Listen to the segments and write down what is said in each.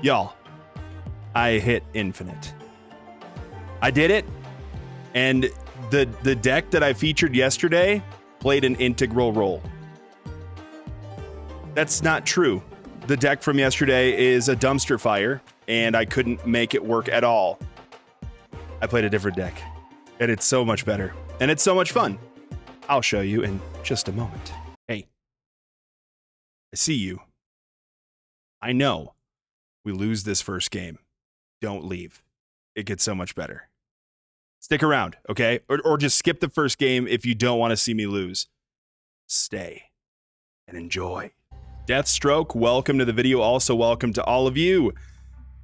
Y'all, I hit infinite. I did it, and the deck that I featured yesterday played an integral role. That's not true. The deck from yesterday is a dumpster fire, and I couldn't make it work at all. I played a different deck, and it's so much better, and it's so much fun. I'll show you in just a moment. Hey, I see you. I know we lose this first game. Don't leave. It gets so much better. Stick around, okay? Or just skip the first game if you don't want to see me lose. Stay and enjoy. Deathstroke, welcome to the video. Also, welcome to all of you.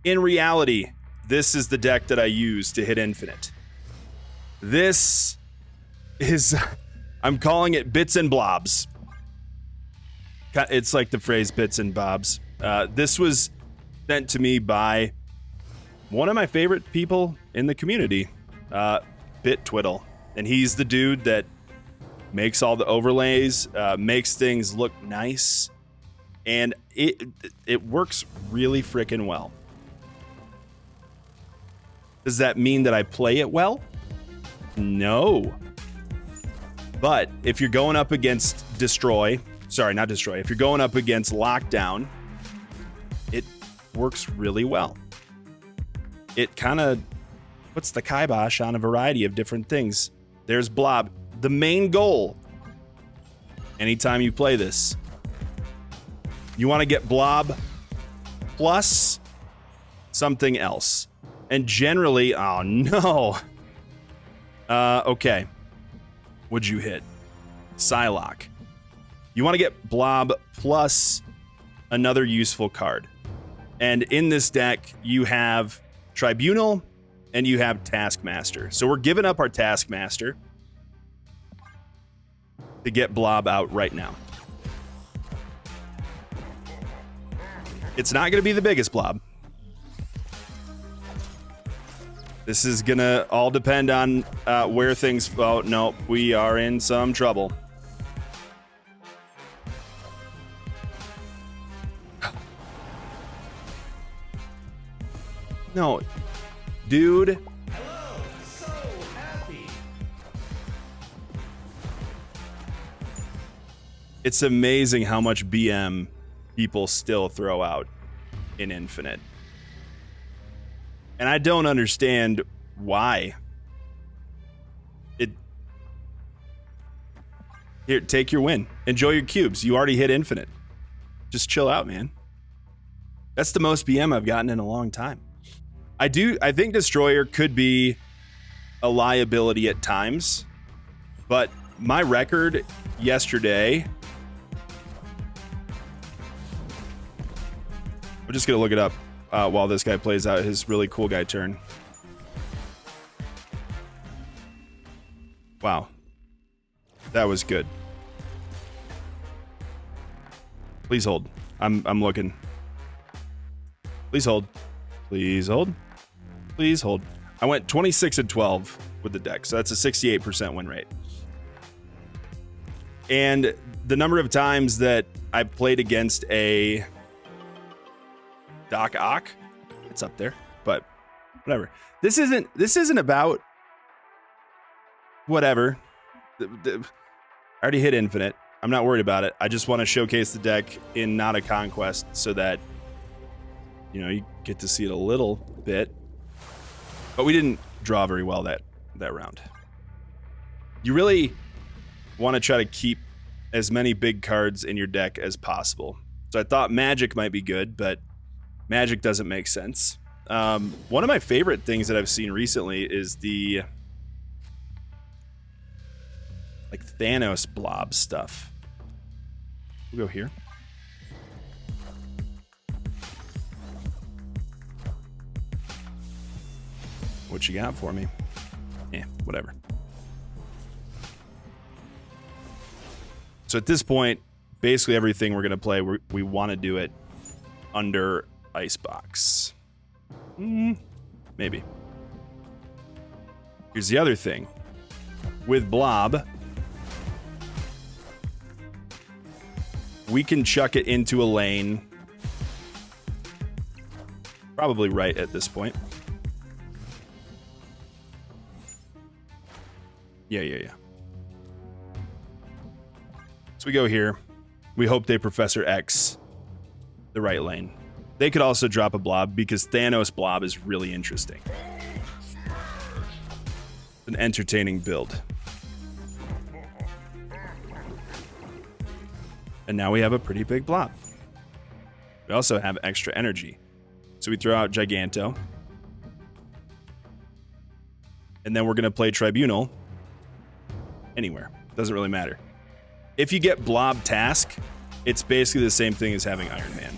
In reality, this is the deck that I use to hit infinite. This is, I'm calling it bits and blobs. It's like the phrase bits and bobs. This was sent to me by one of my favorite people in the community, Bit Twiddle. And he's the dude that makes all the overlays, makes things look nice, and it works really freaking well. Does that mean that I play it well? No. But if you're going up against if you're going up against Lockdown, it works really well. It kind of puts the kibosh on a variety of different things. There's Blob. The main goal, anytime you play this, you want to get Blob plus something else. And generally, oh no. Okay. What'd you hit? Psylocke. You want to get Blob plus another useful card. And in this deck, you have Tribunal and you have Taskmaster. So we're giving up our Taskmaster to get Blob out right now. It's not going to be the biggest Blob. This is going to all depend on where things... Oh, no, we are in some trouble. No, dude. Hello, so happy. It's amazing how much BM people still throw out in Infinite. And I don't understand why. Here, take your win. Enjoy your cubes. You already hit Infinite. Just chill out, man. That's the most BM I've gotten in a long time. I think Destroyer could be a liability at times, but my record yesterday, I'm just gonna look it up while this guy plays out his really cool guy turn. Wow, that was good. Please hold. I'm looking. Please hold. Please hold. Please hold. I went 26 and 12 with the deck, so that's a 68% win rate. And the number of times that I played against a Doc Ock, it's up there, but whatever. This isn't about whatever. I already hit Infinite. I'm not worried about it. I just want to showcase the deck in not a conquest so that, you know, you get to see it a little bit. But we didn't draw very well that round. You really want to try to keep as many big cards in your deck as possible. So I thought Magic might be good, but Magic doesn't make sense. One of my favorite things that I've seen recently is the like Thanos blob stuff. We'll go here. What you got for me? Yeah, whatever. So at this point, basically everything we're going to play, we want to do it under Icebox. Maybe. Here's the other thing. With Blob, we can chuck it into a lane Probably right at this point. Yeah. So we go here. We hope they Professor X the right lane. They could also drop a blob because Thanos blob is really interesting. An entertaining build. And now we have a pretty big blob. We also have extra energy. So we throw out Giganto. And then we're going to play Tribunal anywhere. Doesn't really matter. If you get Blob Task, it's basically the same thing as having Iron Man.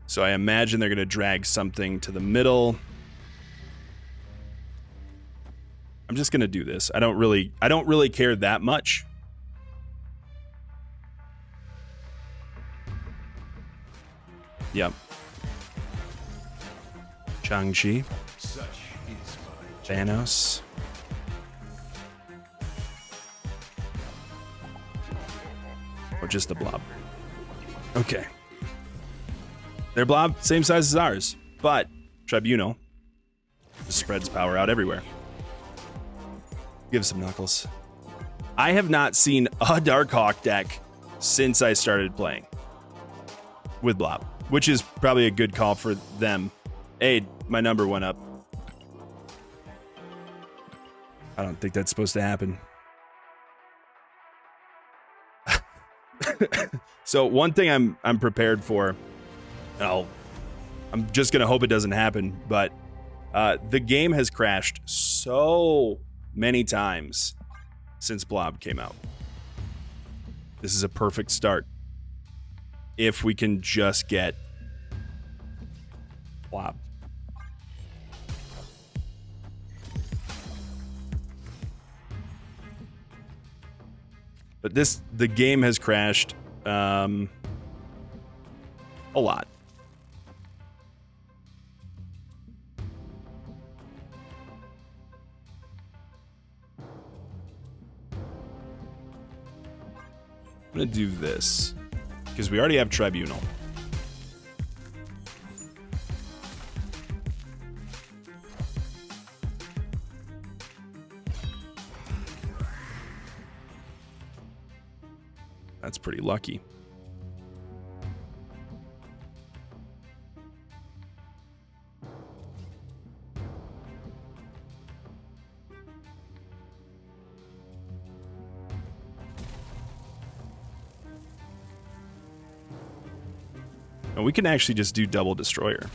So I imagine they're going to drag something to the middle. I'm just going to do this. I don't really care that much. Yep. Shang-Chi. Thanos. Or just the blob. Okay. Their blob, same size as ours, but Tribunal just spreads power out everywhere. Give some knuckles. I have not seen a Darkhawk deck since I started playing with Blob, which is probably a good call for them. Hey, my number went up. I don't think that's supposed to happen. So one thing I'm prepared for, I'm just gonna hope it doesn't happen, but the game has crashed so many times since Blob came out. This is a perfect start if we can just get Blob. But the game has crashed a lot. I'm gonna do this because we already have Tribunal. That's pretty lucky. And we can actually just do double destroyer.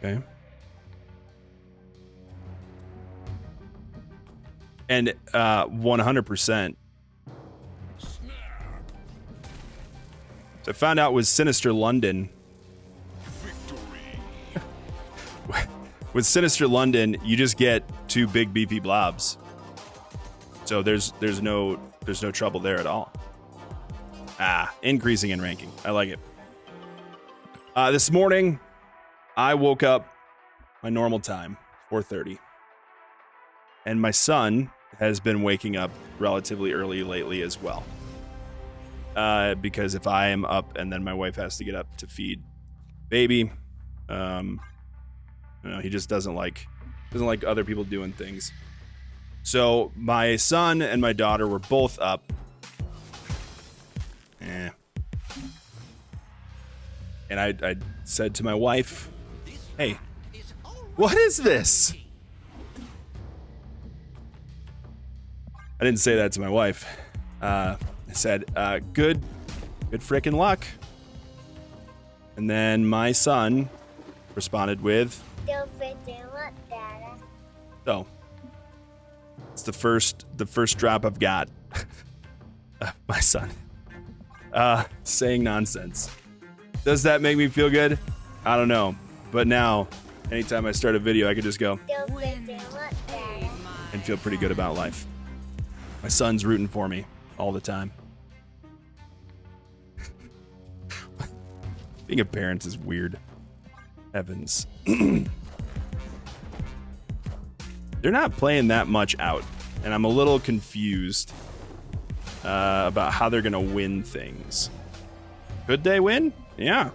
Okay. And 100%. So I found out with Sinister London. With Sinister London, you just get 2 big beefy blobs. So there's no trouble there at all. Increasing in ranking. I like it. This morning, I woke up my normal time, 4:30. And my son has been waking up relatively early lately as well. Because if I am up and then my wife has to get up to feed baby, he just doesn't like other people doing things. So my son and my daughter were both up. And I said to my wife, "Hey, what is this?" I didn't say that to my wife. I said, good frickin' luck. And then my son responded with, so it's the first drop I've got. My son saying nonsense. Does that make me feel good? I don't know. But now, anytime I start a video, I can just go and feel pretty good about life. My son's rooting for me all the time. Being a parent is weird. Heavens. They're not playing that much out, and I'm a little confused about how they're going to win things. Could they win? Yeah.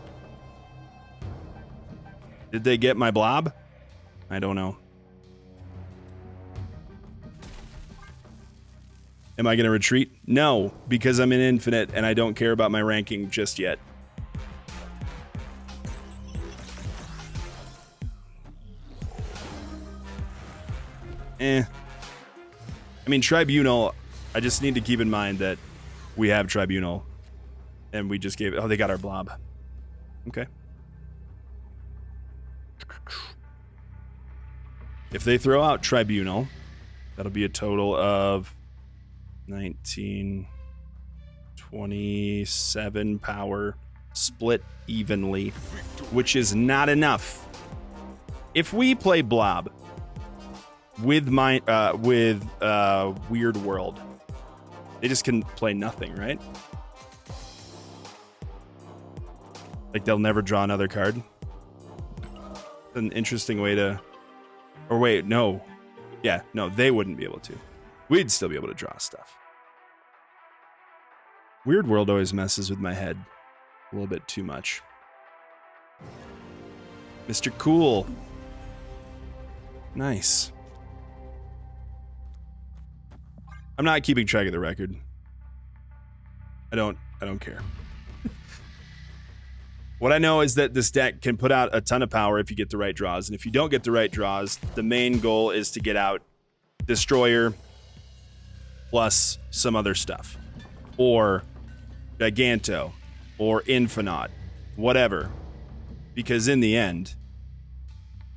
Did they get my blob? I don't know. Am I going to retreat? No, because I'm in infinite and I don't care about my ranking just yet. I mean, Tribunal, I just need to keep in mind that we have Tribunal. And we just gave it... Oh, they got our blob. Okay. If they throw out Tribunal, that'll be a total of 19, 27 power split evenly, which is not enough. If we play Blob with Weird World, they just can play nothing, right? Like they'll never draw another card. An interesting way to... Or wait, no. Yeah, no, they wouldn't be able to. We'd still be able to draw stuff. Weird World always messes with my head a little bit too much. Mr. Cool. Nice. I'm not keeping track of the record. I don't care. What I know is that this deck can put out a ton of power if you get the right draws. And if you don't get the right draws, the main goal is to get out Destroyer plus some other stuff. Or Giganto. Or Infinaut. Whatever. Because in the end,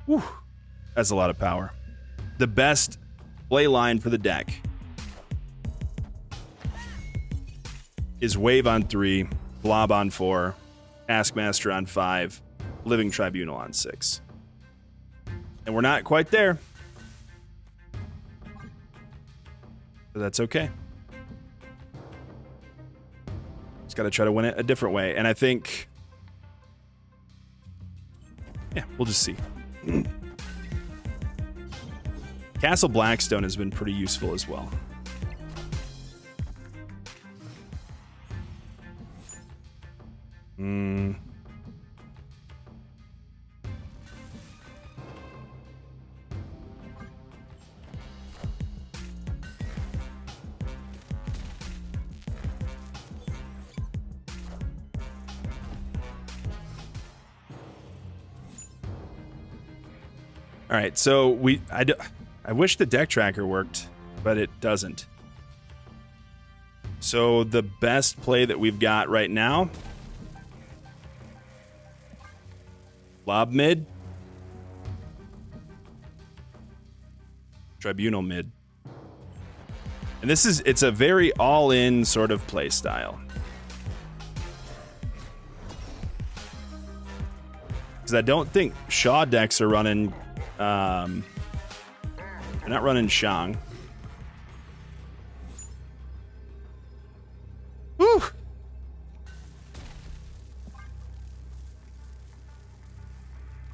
whew, that's a lot of power. The best play line for the deck is Wave on 3, Blob on 4, Taskmaster on 5, Living Tribunal on 6. And we're not quite there. But that's okay. Just got to try to win it a different way. And I think... Yeah, we'll just see. Castle Blackstone has been pretty useful as well. All right, so I wish the deck tracker worked, but it doesn't. So the best play that we've got right now, Blob mid, Tribunal mid. And it's a very all-in sort of play style. Because I don't think Shaw decks are running... they're not running Shang. Woo!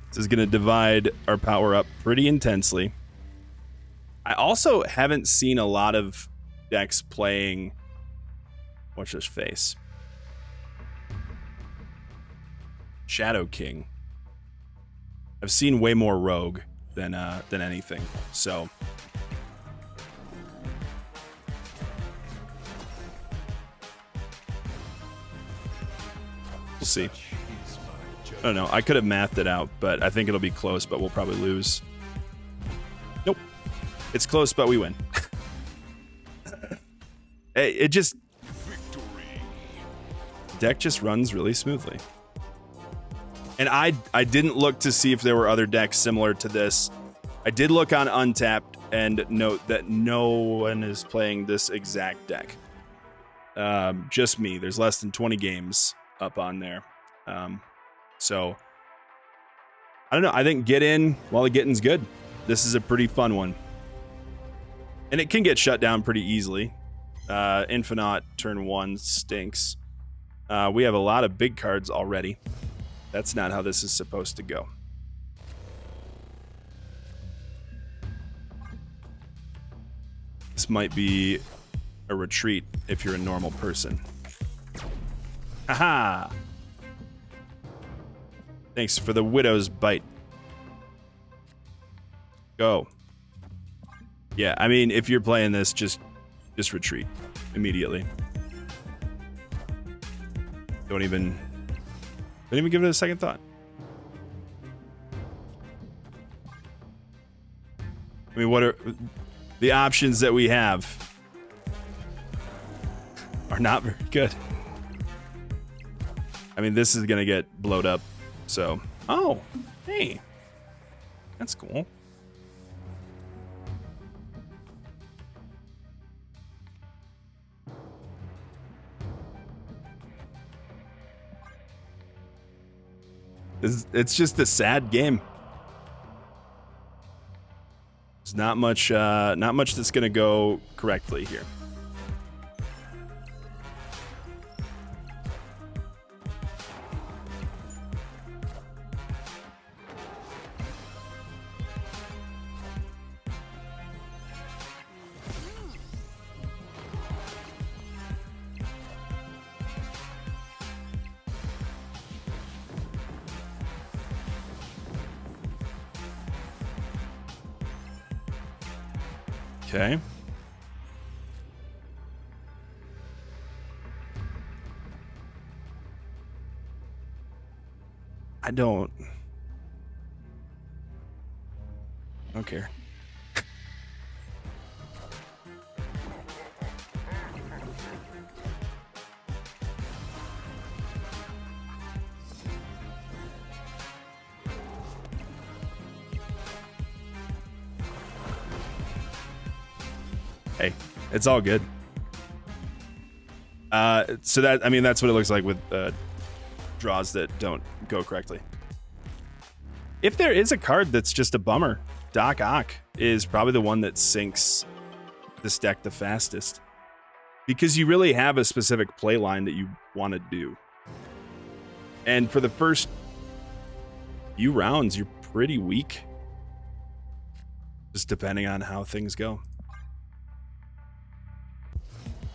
This is going to divide our power up pretty intensely. I also haven't seen a lot of decks playing... What's his face? Shadow King. I've seen way more Rogue than anything, so... We'll see. I don't know. I could have mathed it out, but I think it'll be close, but we'll probably lose. Nope. It's close, but we win. It just... Deck just runs really smoothly. And I didn't look to see if there were other decks similar to this. I did look on Untapped and note that no one is playing this exact deck. Just me. There's less than 20 games up on there. So I don't know. I think get in while the getting's good. This is a pretty fun one. And it can get shut down pretty easily. Infinite turn 1 stinks. We have a lot of big cards already. That's not how this is supposed to go. This might be a retreat if you're a normal person. Haha! Thanks for the widow's bite. Go. Yeah, I mean, if you're playing this, just retreat immediately. Don't even give it a second thought. I mean, what are the options that we have? Are not very good. I mean, this is gonna get blowed up. So, oh, hey, that's cool. It's just a sad game. There's not much that's gonna go correctly here. Okay. I don't care. Hey, it's all good. So that, I mean, that's what it looks like with draws that don't go correctly. If there is a card that's just a bummer, Doc Ock is probably the one that sinks this deck the fastest. Because you really have a specific play line that you want to do. And for the first few rounds, you're pretty weak. Just depending on how things go.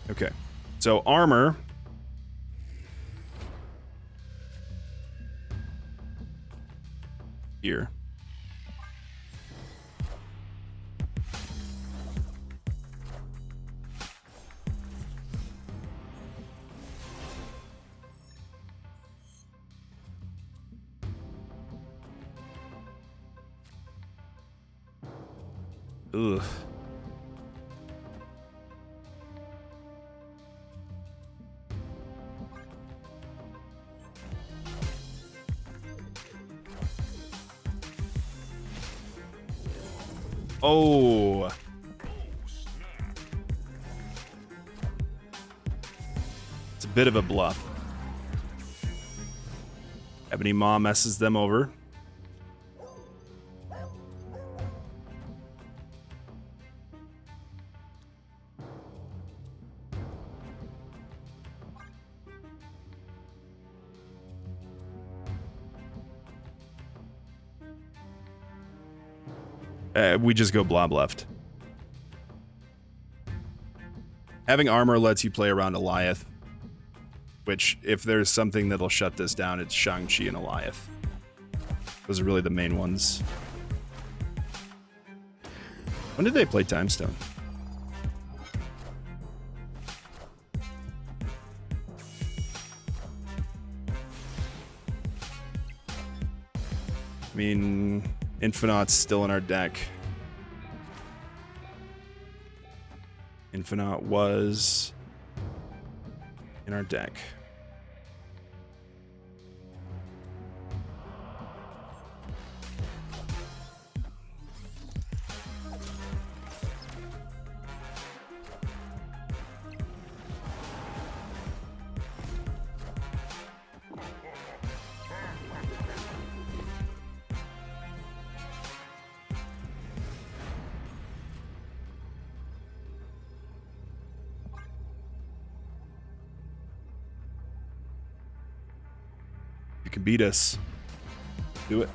Okay, so armor. Here. Ugh. Oh. It's a bit of a bluff. Ebony Maw messes them over. We just go Blob left. Having armor lets you play around Eliath, which, if there's something that'll shut this down, it's Shang-Chi and Eliath. Those are really the main ones. When did they play Timestone? I mean, Infinite's still in our deck. Infinite was in our deck. can beat us. Do it.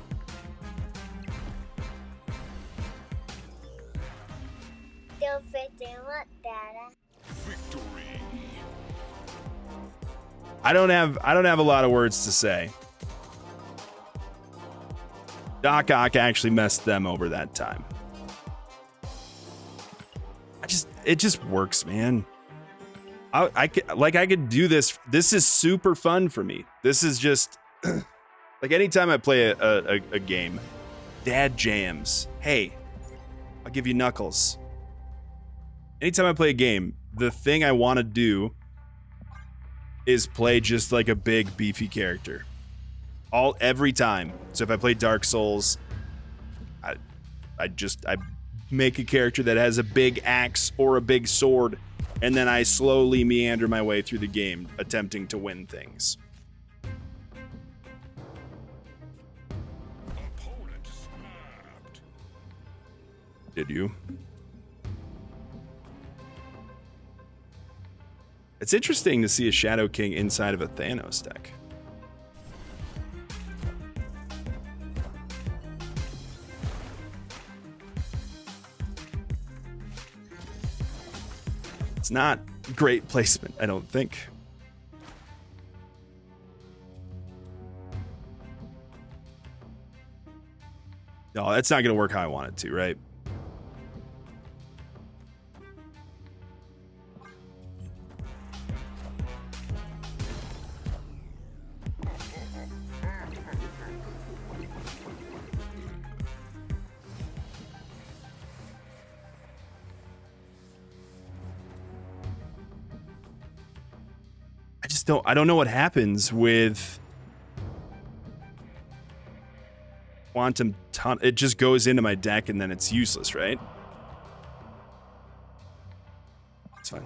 I don't have a lot of words to say. Doc Ock actually messed them over that time. It just works, man. I could do this. This is super fun for me. This is just like anytime I play a game, dad jams. Hey, I'll give you Knuckles. Anytime I play a game, the thing I want to do is play just like a big beefy character. Every time. So if I play Dark Souls, I make a character that has a big axe or a big sword, and then I slowly meander my way through the game, attempting to win things. Opponent snapped. Did you? It's interesting to see a Shadow King inside of a Thanos deck. It's not great placement, I don't think. No, that's not going to work how I want it to, right? I don't know what happens with Quantum Tunnel. It just goes into my deck and then it's useless, right? It's fine.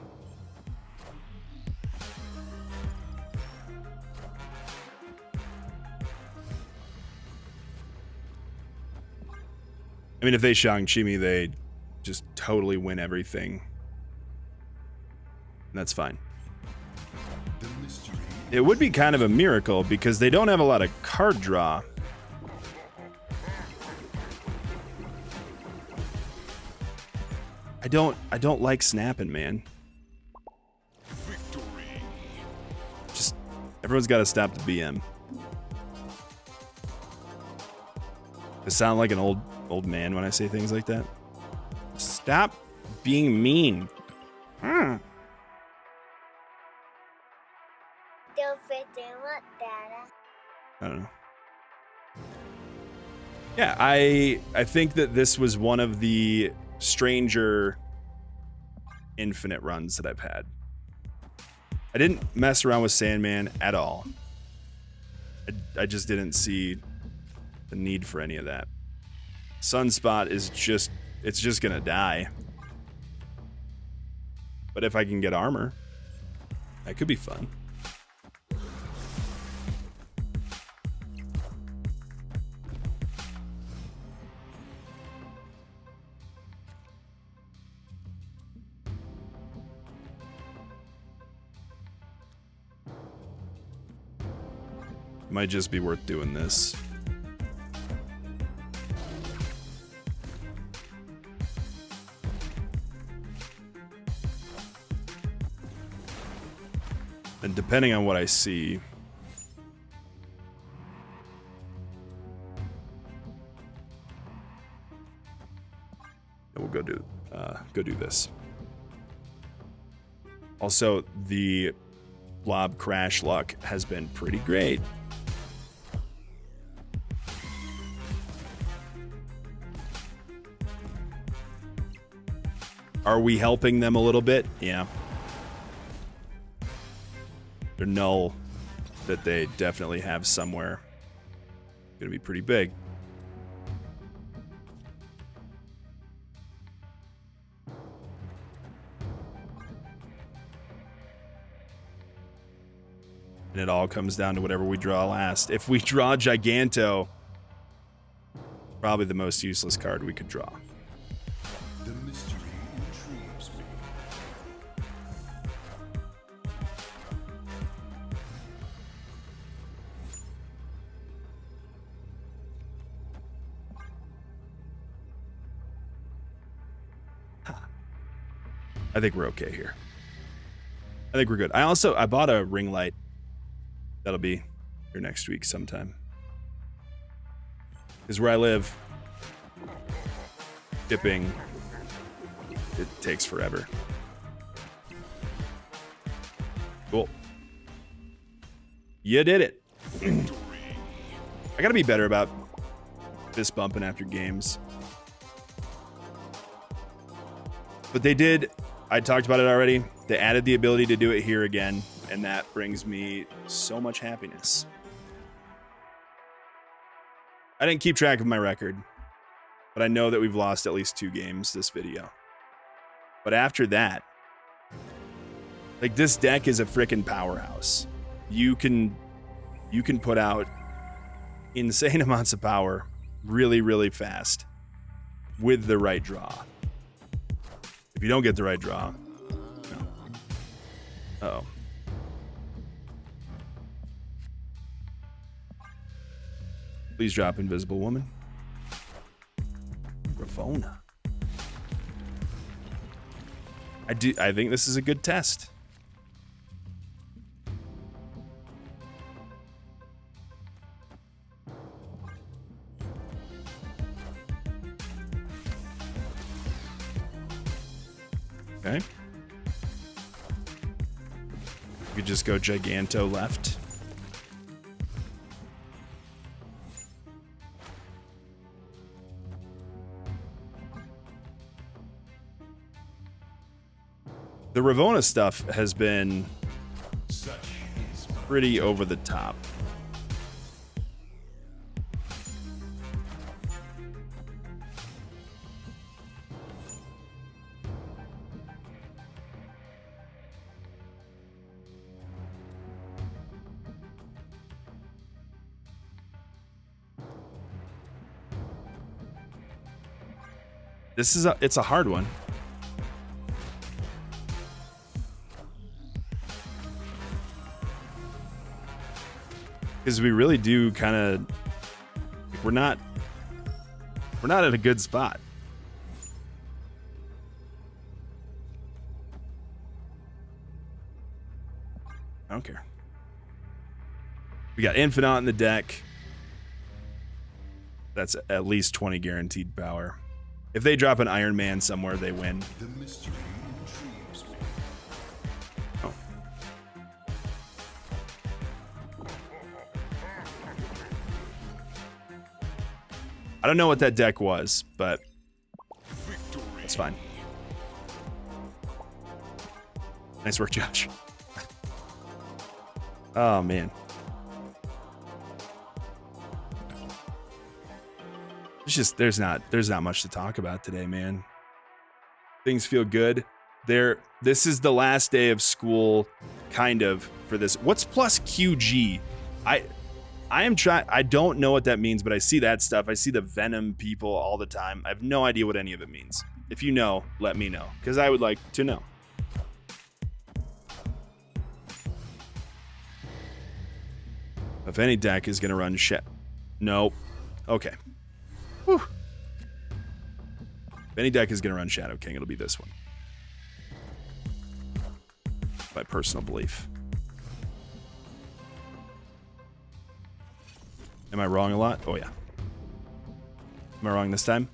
I mean, if they Shang-Chi me, they just totally win everything. And that's fine. It would be kind of a miracle because they don't have a lot of card draw. I don't like snapping, man. Victory. Just everyone's got to stop the BM. I sound like an old man when I say things like that. Stop being mean. I don't know. Yeah, I think that this was one of the stranger infinite runs that I've had. I didn't mess around with Sandman at all. I just didn't see the need for any of that. Sunspot is just gonna die. But if I can get armor, that could be fun. Might just be worth doing this. And depending on what I see, we'll go do this. Also, the Blob crash luck has been pretty great. Are we helping them a little bit? Yeah. Their null that they definitely have somewhere gonna be pretty big. And it all comes down to whatever we draw last. If we draw Giganto, probably the most useless card we could draw. The mystery intrigues me. I think we're okay here. I think we're good. I bought a ring light. That'll be here next week sometime. Because where I live, shipping, it takes forever. Cool. You did it. I gotta be better about fist bumping after games. But they did, I talked about it already, they added the ability to do it here again, and that brings me so much happiness. I didn't keep track of my record, but I know that we've lost at least 2 games this video. But after that, like, this deck is a frickin' powerhouse. You can put out insane amounts of power really, really fast with the right draw. If you don't get the right draw, no. Uh-oh. Please drop Invisible Woman. Ravona. I think this is a good test. Okay. You could just go Giganto left. The Ravona stuff has been pretty over the top. It's a hard one. Because we really do kind of, we're not at a good spot. I don't care. We got Infinite in the deck. That's at least 20 guaranteed power. If they drop an Iron Man somewhere, they win. The mystery intrigues me. Oh. I don't know what that deck was, but that's fine. Nice work, Josh. Oh, man. It's just there's not much to talk about today, man. Things feel good. This is the last day of school, kind of, for this. What's plus QG? I don't know what that means, but I see that stuff. I see the Venom people all the time. I have no idea what any of it means. If you know, let me know, because I would like to know. If any deck is gonna run shit. Nope. Okay. Whew. If any deck is going to run Shadow King, it'll be this one. My personal belief. Am I wrong a lot? Oh, yeah. Am I wrong this time?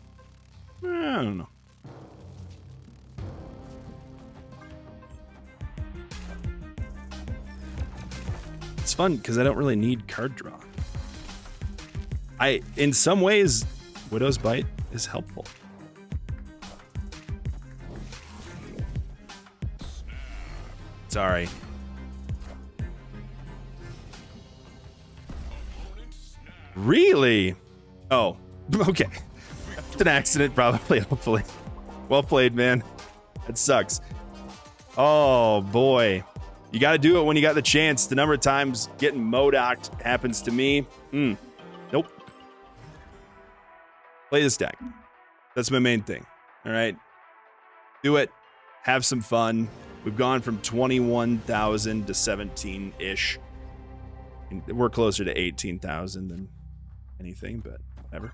I don't know. It's fun because I don't really need card draw. In some ways, Widow's Bite is helpful. Sorry. Really? Oh, okay. It's an accident, probably, hopefully. Well played, man. That sucks. Oh, boy. You got to do it when you got the chance. The number of times getting Modocked happens to me. Nope. Play this deck. That's my main thing. All right. Do it. Have some fun. We've gone from 21,000 to 17-ish. We're closer to 18,000 than anything, but whatever.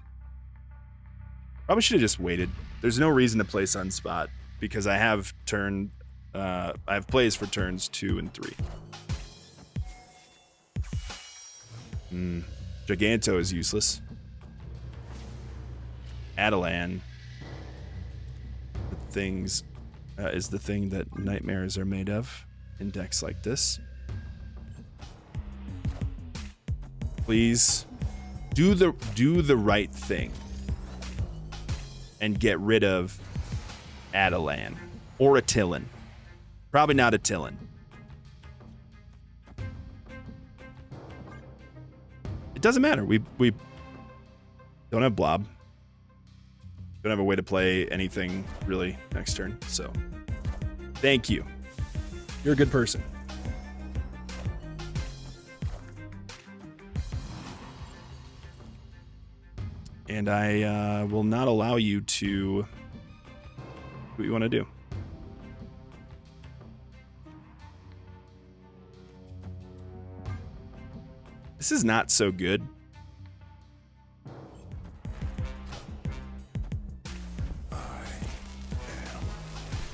Probably should have just waited. There's no reason to play Sunspot because I have turned I have plays for turns 2 and 3. Giganto is useless. Adelan is the thing that nightmares are made of in decks like this. Please do the right thing and get rid of Adelan or a Tillin. Probably not a Tillin. It doesn't matter. We don't have Blob. Don't have a way to play anything really next turn. So thank you. You're a good person. And I will not allow you to do what you want to do. This is not so good. I am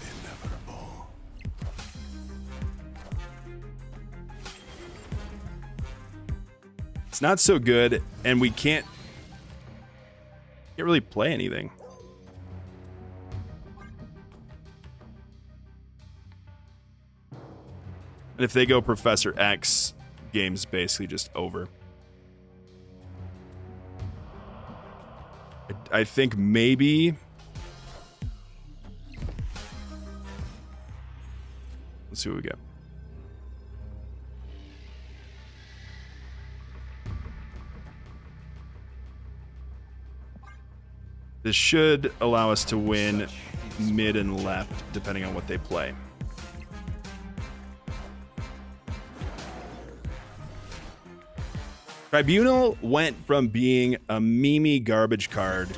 inevitable. It's not so good, and we can't really play anything. And if they go Professor X, game's basically just over. I think maybe... Let's see what we get. This should allow us to win mid and left, depending on what they play. Tribunal went from being a memey garbage card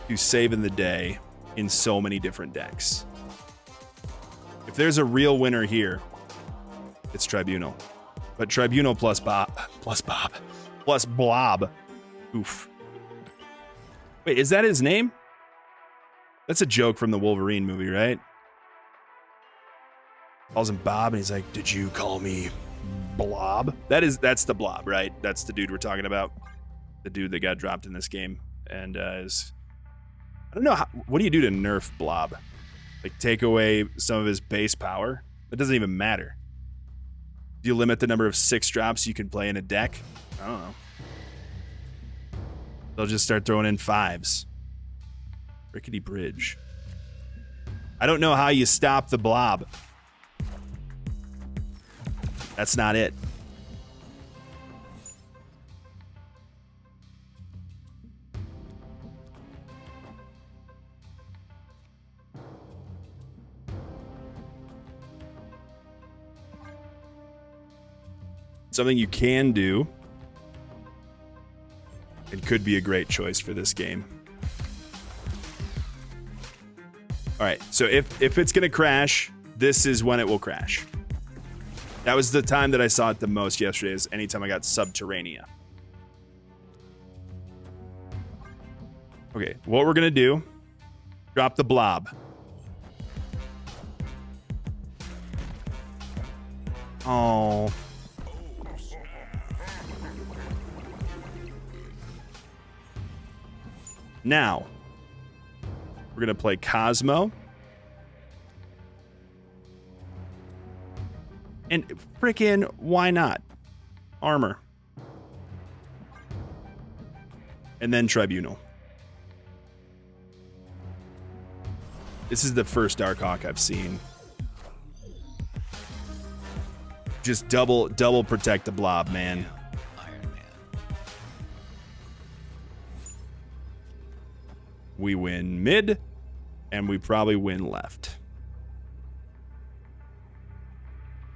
to saving the day in so many different decks. If there's a real winner here, it's Tribunal. But Tribunal plus Blob. Oof. Wait, is that his name? That's a joke from the Wolverine movie, right? Calls him Bob, and he's like, "Did you call me Blob?" That's the Blob, right? That's the dude we're talking about. The dude that got dropped in this game, and is I don't know what do you do to nerf Blob? Like take away some of his base power? That doesn't even matter. Do you limit the number of 6 drops you can play in a deck? I don't know. They'll just start throwing in 5s. Rickety Bridge. I don't know how you stop the Blob. That's not it. Something you can do, and could be a great choice for this game. All right, so if it's gonna crash, this is when it will crash. That was the time that I saw it the most yesterday, is anytime I got Subterranea. Okay, what we're gonna do, drop the Blob. Oh. Now, we're going to play Cosmo. And frickin', why not? Armor. And then Tribunal. This is the first Darkhawk I've seen. Just double protect the Blob, man. We win mid, and we probably win left.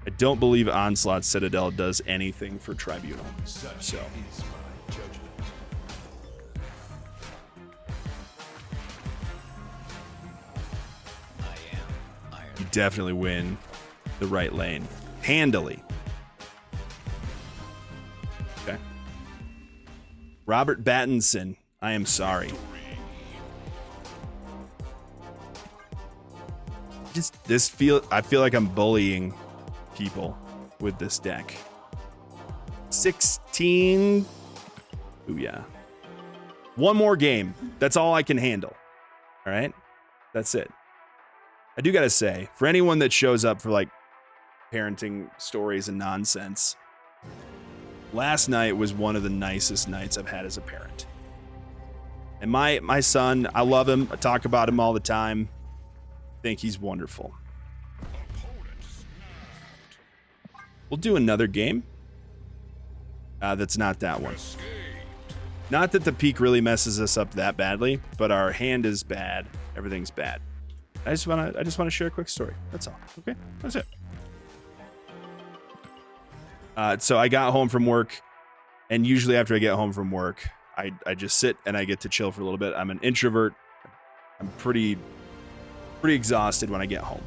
I don't believe Onslaught Citadel does anything for Tribunal. So Is my judgment. you definitely win the right lane. Handily. Okay. Robert Pattinson, I am sorry. I feel like I'm bullying people with this deck. 16. Booyah. One more game. That's all I can handle. All right? That's it. I do gotta say, for anyone that shows up for like parenting stories and nonsense, last night was one of the nicest nights I've had as a parent. And my son, I love him. I talk about him all the time. I think he's wonderful. We'll do another game. That's not that one. Not that the peak really messes us up that badly, but our hand is bad. Everything's bad. I just wanna share a quick story. That's all. Okay, that's it. So I got home from work, and usually after I get home from work, I just sit and I get to chill for a little bit. I'm an introvert. I'm pretty exhausted when I get home.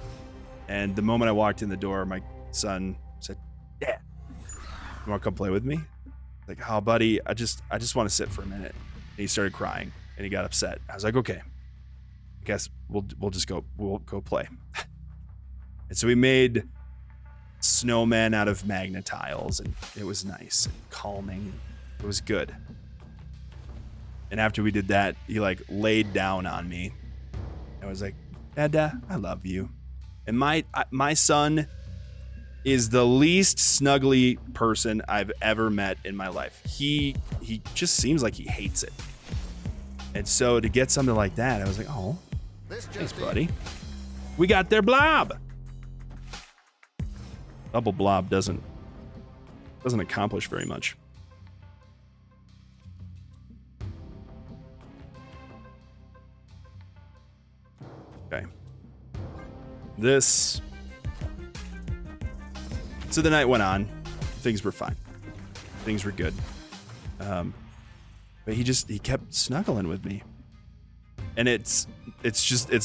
And the moment I walked in the door, my son said, "Dad, you want to come play with me?" Like, "Oh, buddy, I just want to sit for a minute." And he started crying and he got upset. I was like, "Okay, I guess we'll go play." And so we made snowmen out of magnet tiles, and it was nice and calming. It was good. And after we did that, he like laid down on me. I was like, "Dada, I love you." And my son is the least snuggly person I've ever met in my life. He just seems like he hates it. And so to get something like that, I was like, "Oh, thanks, buddy." We got their Blob. Double Blob doesn't accomplish very much. Okay. So the night went on. Things were fine. Things were good. But he kept snuggling with me. And it's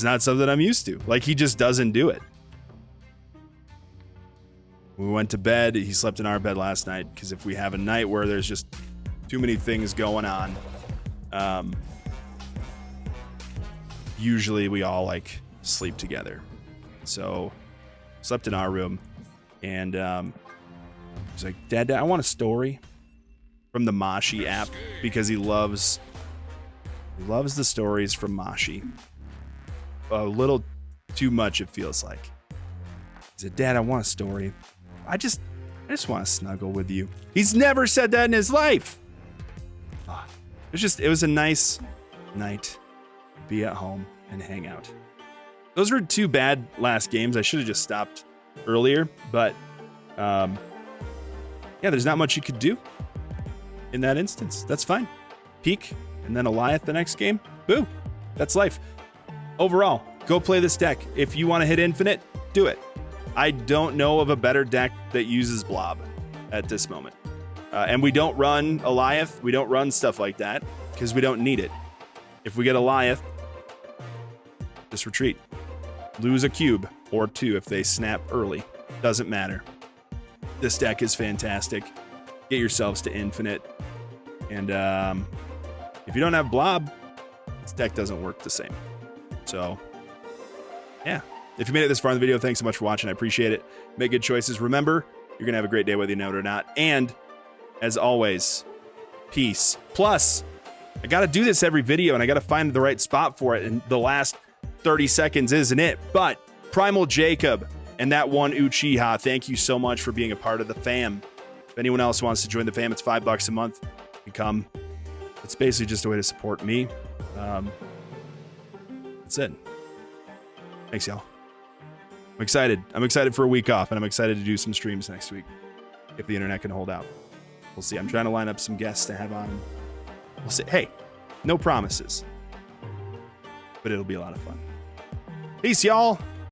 not something I'm used to. Like, he just doesn't do it. We went to bed. He slept in our bed last night, because if we have a night where there's just too many things going on, usually we all like sleep together. So slept in our room, and he's like, Dad, I want a story from the Moshi app, because he loves the stories from Moshi. A little too much, it feels like. He said, Dad, I want a story. I just want to snuggle with you. He's never said that in his life. It was a nice night. Be at home and hang out. Those were two bad last games. I should have just stopped earlier, but yeah, there's not much you could do in that instance. That's fine. Peak and then Eliath the next game. Boo. That's life. Overall, go play this deck. If you want to hit infinite, do it. I don't know of a better deck that uses Blob at this moment. And we don't run Eliath. We don't run stuff like that because we don't need it. If we get Eliath, just retreat. Lose a cube or two if they snap early. Doesn't matter. This deck is fantastic. Get yourselves to infinite. And if you don't have Blob, this deck doesn't work the same. So, yeah. If you made it this far in the video, thanks so much for watching. I appreciate it. Make good choices. Remember, you're going to have a great day whether you know it or not. And, as always, peace. Plus, I got to do this every video, and I got to find the right spot for it. And the last 30 seconds isn't it. But Primal Jacob and that one Uchiha, thank you so much for being a part of the fam. If anyone else wants to join the fam, it's $5 a month. You come. It's basically just a way to support me. That's it. Thanks, y'all. I'm excited. I'm excited for a week off, and I'm excited to do some streams next week if the internet can hold out. We'll see. I'm trying to line up some guests to have on. We'll see. Hey, no promises, but it'll be a lot of fun. Peace, y'all.